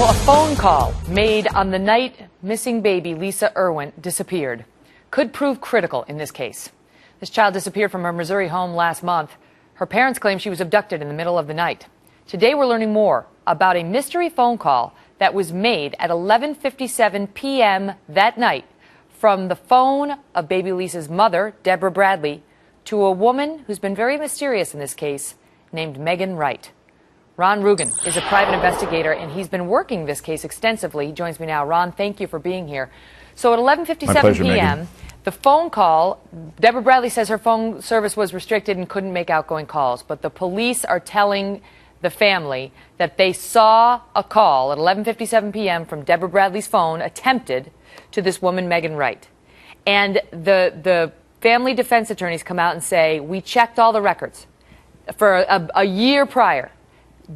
Well, a phone call made on the night missing baby Lisa Irwin disappeared could prove critical in this case. This child disappeared from her Missouri home last month. Her parents claim she was abducted in the middle of the night. Today we're learning more about a mystery phone call that was made at 11:57 p.m. that night from the phone of baby Lisa's mother, Deborah Bradley, to a woman who's been very mysterious in this case, named Megyn Wright. Ron Rugen is a private investigator, and he's been working this case extensively. He joins me now. Ron, thank you for being here. So at 11:57 p.m., the phone call, Deborah Bradley says her phone service was restricted and couldn't make outgoing calls, but the police are telling the family that they saw a call at 11:57 p.m. from Deborah Bradley's phone attempted to this woman, Megyn Wright. And the family defense attorneys come out and say, we checked all the records for a year prior.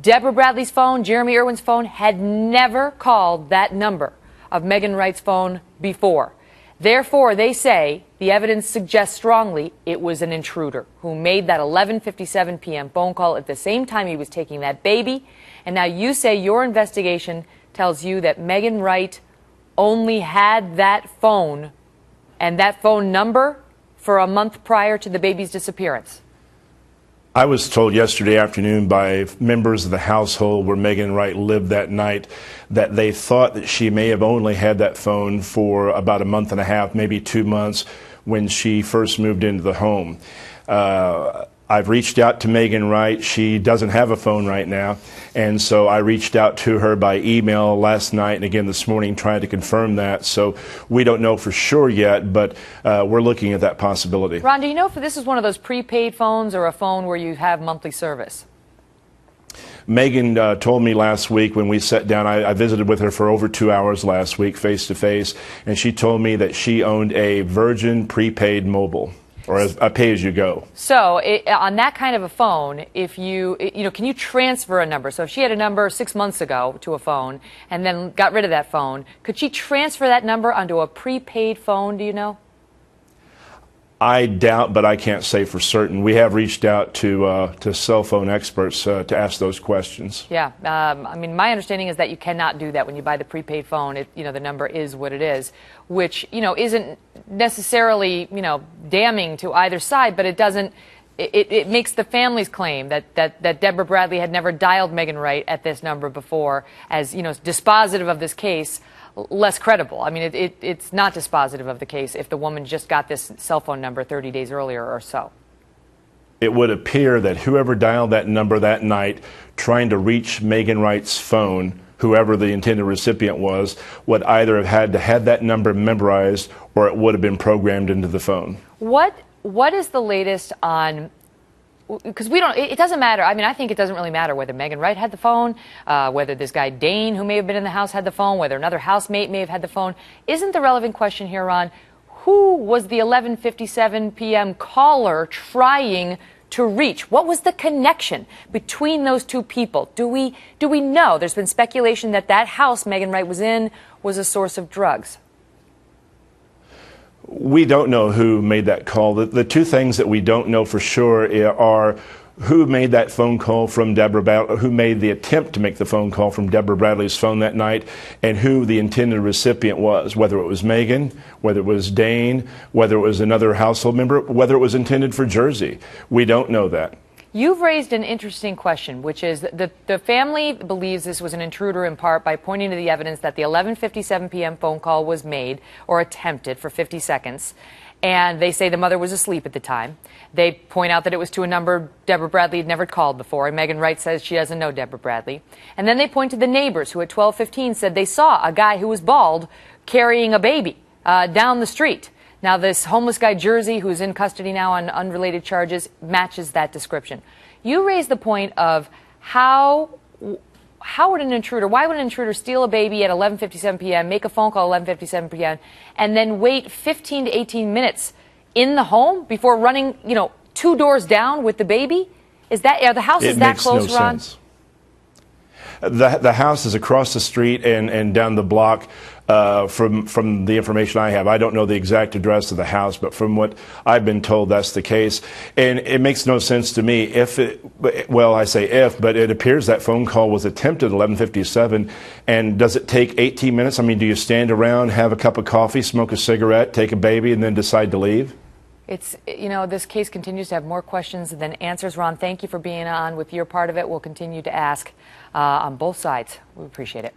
Deborah Bradley's phone, Jeremy Irwin's phone, had never called that number of Megyn Wright's phone before. Therefore, they say the evidence suggests strongly it was an intruder who made that 11:57 p.m. phone call at the same time he was taking that baby. And now you say your investigation tells you that Megyn Wright only had that phone and that phone number for a month prior to the baby's disappearance. I was told yesterday afternoon by members of the household where Megyn Wright lived that night that they thought that she may have only had that phone for about a month and a half, maybe 2 months, when she first moved into the home. I've reached out to Megyn Wright. She doesn't have a phone right now, and so I reached out to her by email last night and again this morning trying to confirm that. So we don't know for sure yet, but we're looking at that possibility. Ron, do you know if this is one of those prepaid phones or a phone where you have monthly service? Megyn told me last week when we sat down, I visited with her for over 2 hours last week face to face, and she told me that she owned a Virgin prepaid mobile, or a pay-as-you-go. So on that kind of a phone, if can you transfer a number? So if she had a number 6 months ago to a phone and then got rid of that phone, could she transfer that number onto a prepaid phone, do you know? I doubt, but I can't say for certain. We have reached out to cell phone experts to ask those questions. Yeah, I mean, my understanding is that you cannot do that when you buy the prepaid phone. The number is what it is, which isn't necessarily damning to either side, but it doesn't. It makes the family's claim that Deborah Bradley had never dialed Megyn Wright at this number before, as dispositive of this case, less credible. I mean, it's not dispositive of the case if the woman just got this cell phone number 30 days earlier or so. It would appear that whoever dialed that number that night trying to reach Megyn Wright's phone, whoever the intended recipient was, would either have had that number memorized or it would have been programmed into the phone. What is the latest on, because it doesn't matter. I mean, I think it doesn't really matter whether Megyn Wright had the phone, whether this guy Dane, who may have been in the house, had the phone, whether another housemate may have had the phone. Isn't the relevant question here, Ron, who was the 11:57 p.m. caller trying to reach? What was the connection between those two people? Do we know? There's been speculation that house Megyn Wright was in was a source of drugs. We don't know who made that call. The two things that we don't know for sure are who made that phone call from who made the attempt to make the phone call from Deborah Bradley's phone that night, and who the intended recipient was, whether it was Megyn, whether it was Dane, whether it was another household member, whether it was intended for Jersey. We don't know that. You've raised an interesting question, which is the family believes this was an intruder in part by pointing to the evidence that the 11:57 p.m. phone call was made or attempted for 50 seconds. And they say the mother was asleep at the time. They point out that it was to a number Deborah Bradley had never called before, and Megyn Wright says she doesn't know Deborah Bradley. And then they point to the neighbors who at 12:15 said they saw a guy who was bald carrying a baby down the street. Now, this homeless guy, Jersey, who's in custody now on unrelated charges, matches that description. You raise the point of why would an intruder steal a baby at 11:57 p.m., make a phone call at 11:57 p.m., and then wait 15 to 18 minutes in the home before running, 2 doors down with the baby? Are the houses that close, Ron? Sense. The house is across the street and down the block from the information I have. I don't know the exact address of the house, but from what I've been told, that's the case. And it makes no sense to me well, I say if, but it appears that phone call was attempted at 11:57. And does it take 18 minutes? I mean, do you stand around, have a cup of coffee, smoke a cigarette, take a baby, and then decide to leave? It's, this case continues to have more questions than answers. Ron, thank you for being on with your part of it. We'll continue to ask on both sides. We appreciate it.